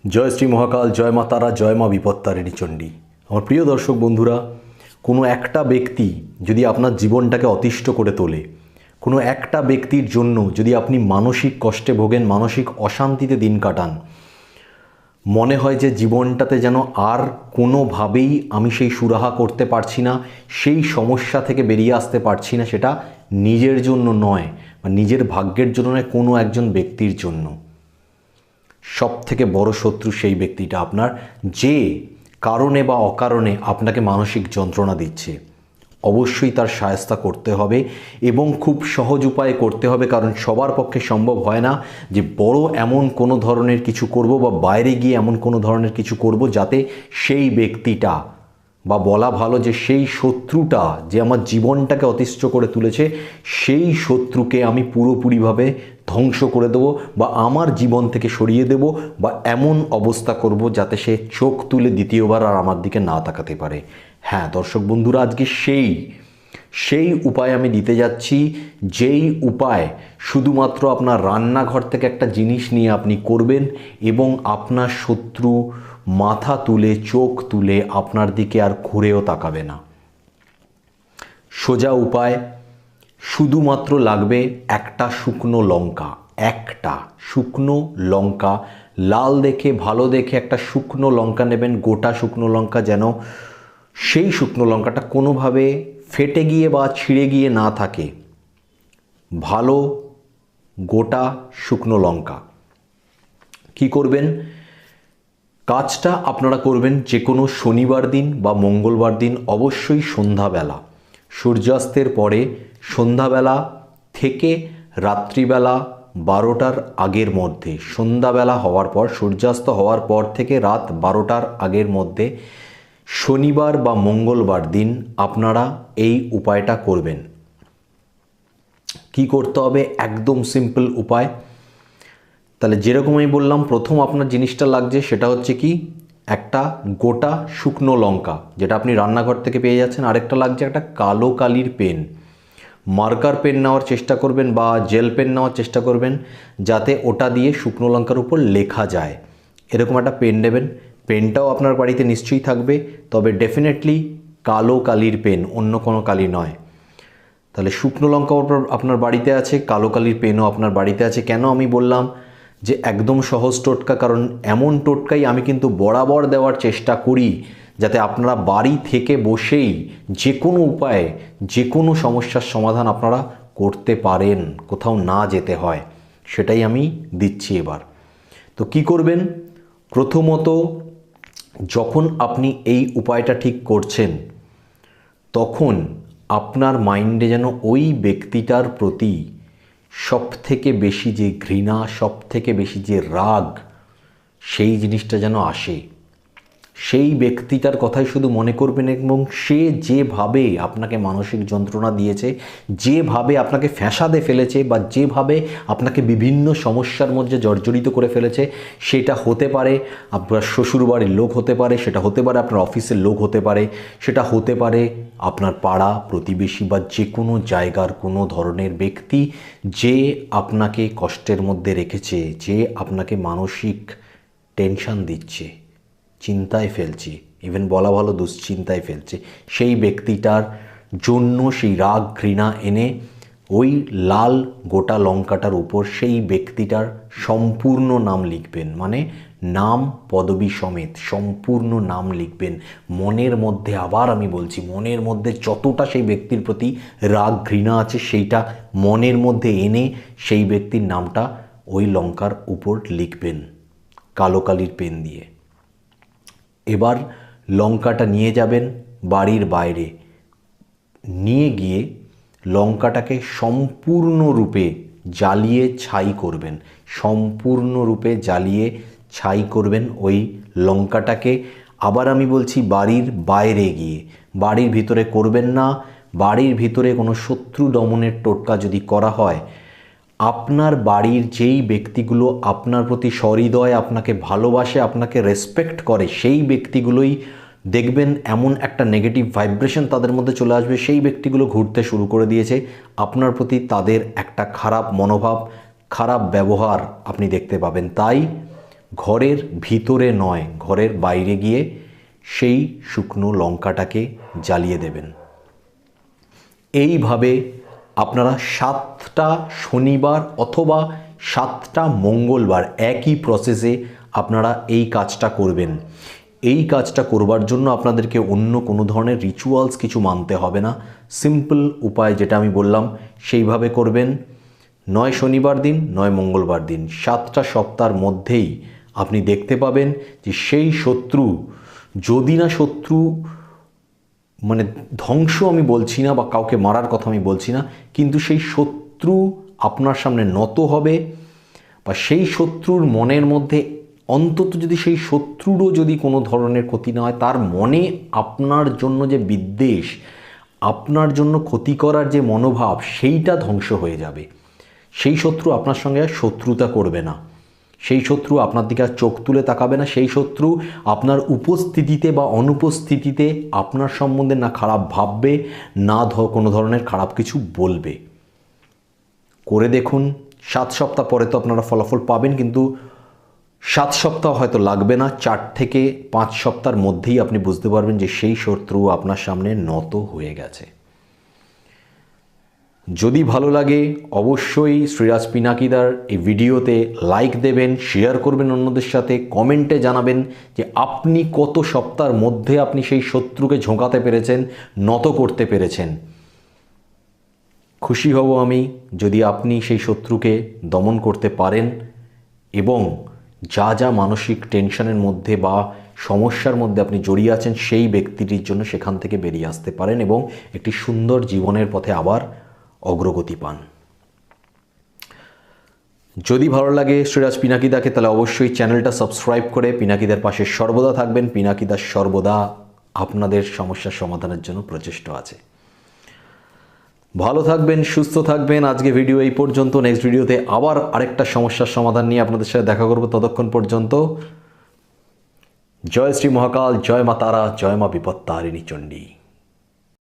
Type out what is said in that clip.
জয় শ্রী মহাকাল, জয় মা তারা, জয় মা বিপত্তারিণী চণ্ডী। আমার প্রিয় দর্শক বন্ধুরা, কোনো একটা ব্যক্তি যদি আপনার জীবনটাকে অতিষ্ঠ করে তোলে, কোনো একটা ব্যক্তির জন্য যদি আপনি মানসিক কষ্টে ভোগেন, মানসিক অশান্তিতে দিন কাটান, মনে হয় যে জীবনটাতে যেন আর কোনোভাবেই আমি সেই সুরাহা করতে পারছি না, সেই সমস্যা থেকে বেরিয়ে আসতে পারছি না, সেটা নিজের জন্য নয় বা নিজের ভাগ্যের জন্য নয়, কোনো একজন ব্যক্তির জন্য। সব থেকে বড় শত্রু সেই ব্যক্তিটা আপনার, যে কারণে বা অকারণে আপনাকে মানসিক যন্ত্রণা দিচ্ছে। অবশ্যই তার শায়েস্তা করতে হবে এবং খুব সহজ উপায়ে করতে হবে, কারণ সবার পক্ষে সম্ভব হয় না যে বড় এমন কোনো ধরনের কিছু করব বা বাইরে গিয়ে এমন কোনো ধরনের কিছু করব যাতে সেই ব্যক্তিটা, বা বলা ভালো যে সেই শত্রুটা যে আমার জীবনটাকে অতিষ্ঠ করে তুলেছে, সেই শত্রুকে আমি পুরোপুরিভাবে ধ্বংস করে দেবো বা আমার জীবন থেকে সরিয়ে দেব, বা এমন অবস্থা করব যাতে সে চোখ তুলে দ্বিতীয়বার আর আমার দিকে না তাকাতে পারে। হ্যাঁ দর্শক বন্ধুরা, আজকে সেই উপায় আমি দিতে যাচ্ছি, যেই উপায় শুধুমাত্র আপনার রান্নাঘর থেকে একটা জিনিস নিয়ে আপনি করবেন এবং আপনার শত্রু মাথা তুলে চোখ তুলে আপনার দিকে আর ঘুরেও তাকাবে না। সোজা উপায়, শুধুমাত্র লাগবে একটা শুকনো লঙ্কা। একটা শুকনো লঙ্কা, লাল দেখে ভালো দেখে একটা শুকনো লঙ্কা নেবেন, গোটা শুকনো লঙ্কা, যেন সেই শুকনো লঙ্কাটা কোনোভাবে ফেটে গিয়ে বা ছিঁড়ে গিয়ে না থাকে। ভালো গোটা শুকনো লঙ্কা। কি করবেন? কাজটা আপনারা করবেন যে কোনো শনিবার দিন বা মঙ্গলবার দিন, অবশ্যই সন্ধ্যাবেলা, সূর্যাস্তের পরে, সন্ধ্যাবেলা থেকে রাত্রিবেলা 12টার আগের মধ্যে, সন্ধ্যাবেলা হওয়ার পর, সূর্যাস্ত হওয়ার পর থেকে রাত 12টার আগের মধ্যে, শনিবার বা মঙ্গলবার দিন আপনারা এই উপায়টা করবেন। কি করতে হবে? একদম সিম্পল উপায়। তাহলে যেরকম আমি বললাম, প্রথম আপনার জিনিসটা লাগছে সেটা হচ্ছে কি, একটা গোটা শুকনো লঙ্কা, যেটা আপনি রান্নাঘর থেকে পেয়ে যাচ্ছেন। আরেকটা লাগছে একটা কালো কালির পেন। মার্কার পেন নেওয়ার চেষ্টা করবেন বা জেল পেন নেওয়ার চেষ্টা করবেন, যাতে ওটা দিয়ে শুকনো লঙ্কার উপর লেখা যায়। এরকম একটা পেন নেবেন। পেনটাও আপনার বাড়িতে নিশ্চয়ই থাকবে, তবে ডেফিনেটলি কালো কালির পেন, অন্য কোনো কালি নয়। তাহলে শুকনো লঙ্কা আপনার বাড়িতে আছে, কালো কালির পেনও আপনার বাড়িতে আছে। কেন আমি বললাম যে একদম সহজ টোটকা? কারণ এমন টোটকাই আমি কিন্তু বরাবর দেওয়ার চেষ্টা করি, যাতে আপনারা বাড়ি থেকে বসেই যে কোনো উপায়ে যে কোনো সমস্যার সমাধান আপনারা করতে পারেন, কোথাও না যেতে হয়। সেটাই আমি দিচ্ছি এবার। তো কি করবেন? প্রথমত, যখন আপনি এই উপায়টা ঠিক করছেন, তখন আপনার মাইন্ডে যেন ওই ব্যক্তিটার প্রতি সবথেকে বেশি যে ঘৃণা, সবথেকে বেশি যে রাগ, সেই জিনিসটা যেন আসে। সেই ব্যক্তিটার কথাই শুধু মনে করবেন এবং সে যেভাবে আপনাকে মানসিক যন্ত্রণা দিয়েছে, যেভাবে আপনাকে ফ্যাসাদে ফেলেছে বা যেভাবে আপনাকে বিভিন্ন সমস্যার মধ্যে জর্জরিত করে ফেলেছে, সেটা হতে পারে আপনার শ্বশুরবাড়ির লোক হতে পারে, সেটা হতে পারে আপনার অফিসের লোক হতে পারে, সেটা হতে পারে আপনার পাড়া প্রতিবেশী বা যে কোনো জায়গার কোনো ধরনের ব্যক্তি, যে আপনাকে কষ্টের মধ্যে রেখেছে, যে আপনাকে মানসিক টেনশন দিচ্ছে, চিন্তায় ফেলছে, ইভেন বলা ভালো দুশ্চিন্তায় ফেলছে। সেই ব্যক্তিটার জন্য সেই রাগ ঘৃণা এনে ওই লাল গোটা লঙ্কাটার উপর সেই ব্যক্তিটার সম্পূর্ণ নাম লিখবেন, মানে নাম পদবী সমেত সম্পূর্ণ নাম লিখবেন। মনের মধ্যে, আবার আমি বলছি, মনের মধ্যে যতটা সেই ব্যক্তির প্রতি রাগ ঘৃণা আছে, সেইটা মনের মধ্যে এনে সেই ব্যক্তির নামটা ওই লঙ্কার উপর লিখবেন কালো কালির পেন দিয়ে। এবার লঙ্কাটা নিয়ে যাবেন বাড়ির বাইরে, নিয়ে গিয়ে লঙ্কাটাকে সম্পূর্ণরূপে জ্বালিয়ে ছাই করবেন। সম্পূর্ণরূপে জ্বালিয়ে ছাই করবেন ওই লঙ্কাটাকে। আবার আমি বলছি, বাড়ির বাইরে গিয়ে, বাড়ির ভিতরে করবেন না। বাড়ির ভিতরে কোনো শত্রু দমনের টোটকা যদি করা হয়, আপনার বাড়ির যেই ব্যক্তিগুলো আপনার প্রতি সহৃদয়, আপনাকে ভালোবাসে, আপনাকে রেসপেক্ট করে, সেই ব্যক্তিগুলোই দেখবেন এমন একটা নেগেটিভ ভাইব্রেশন তাদের মধ্যে চলে আসবে, সেই ব্যক্তিগুলো ঘুরতে শুরু করে দিয়েছে। আপনার প্রতি তাদের একটা খারাপ মনোভাব, খারাপ ব্যবহার আপনি দেখতে পাবেন। তাই ঘরের ভিতরে নয়, ঘরের বাইরে গিয়ে সেই শুকনো লঙ্কাটাকে জ্বালিয়ে দেবেন। এইভাবে আপনারা 7টা শনিবার অথবা 7টা মঙ্গলবার একই প্রসেসে আপনারা এই কাজটা করবেন। এই কাজটা করবার জন্য আপনাদেরকে অন্য কোনো ধরনের রিচুয়ালস কিছু মানতে হবে না। সিম্পল উপায় যেটা আমি বললাম সেইভাবে করবেন। নয় শনিবার দিন, নয় মঙ্গলবার দিন, 7টা সপ্তাহের মধ্যেই আপনি দেখতে পাবেন যে সেই শত্রু, যদি না শত্রু মানে ধ্বংস আমি বলছি না বা কাউকে মারার কথা আমি বলছি না, কিন্তু সেই শত্রু আপনার সামনে নত হবে, বা সেই শত্রুর মনের মধ্যে অন্তত যদি সেই শত্রুরও যদি কোনো ধরনের ক্ষতি না হয়, তার মনে আপনার জন্য যে বিদ্বেষ, আপনার জন্য ক্ষতি করার যে মনোভাব, সেইটা ধ্বংস হয়ে যাবে। সেই শত্রু আপনার সঙ্গে আর শত্রুতা করবে না, সেই শত্রু আপনার দিকে আর চোখ তুলে তাকাবে না, সেই শত্রু আপনার উপস্থিতিতে বা অনুপস্থিতিতে আপনার সম্বন্ধে না খারাপ ভাববে, না কোনো ধরনের খারাপ কিছু বলবে। করে দেখুন। 7 সপ্তাহ পরে তো আপনারা ফলাফল পাবেন, কিন্তু 7 সপ্তাহ হয়তো লাগবে না, 4 থেকে 5 সপ্তাহের মধ্যেই আপনি বুঝতে পারবেন যে সেই শত্রু আপনার সামনে নত হয়ে গেছে। যদি ভালো লাগে অবশ্যই শ্রীরাজ পিনাকিদার এই ভিডিওতে লাইক দেবেন, শেয়ার করবেন অন্যদের সাথে, কমেন্টে জানাবেন যে আপনি কত সপ্তাহের মধ্যে আপনি সেই শত্রুকে ঝোঁকাতে পেরেছেন, নত করতে পেরেছেন। খুশি হব আমি যদি আপনি সেই শত্রুকে দমন করতে পারেন এবং যা যা মানসিক টেনশনের মধ্যে বা সমস্যার মধ্যে আপনি জড়িয়ে আছেন সেই ব্যক্তিটির জন্য সেখান থেকে বেরিয়ে আসতে পারেন এবং একটি সুন্দর জীবনের পথে আবার অগ্রগতি পান। যদি ভালো লাগে শ্রীরাজ পিনাকিদাকে, তাহলে অবশ্যই চ্যানেলটা সাবস্ক্রাইব করে পিনাকিদার পাশে সর্বদা থাকবেন। পিনাকিদার সর্বদা আপনাদের সমস্যার সমাধানের জন্য প্রচেষ্ট আছে। ভালো থাকবেন, সুস্থ থাকবেন। আজকে ভিডিও এই পর্যন্ত। নেক্সট ভিডিওতে আবার আরেকটা সমস্যার সমাধান নিয়ে আপনাদের সাথে দেখা করব। ততক্ষণ পর্যন্ত জয় শ্রী মহাকাল, জয় মা তারা, জয় মা বিপত্তারিণী চণ্ডী।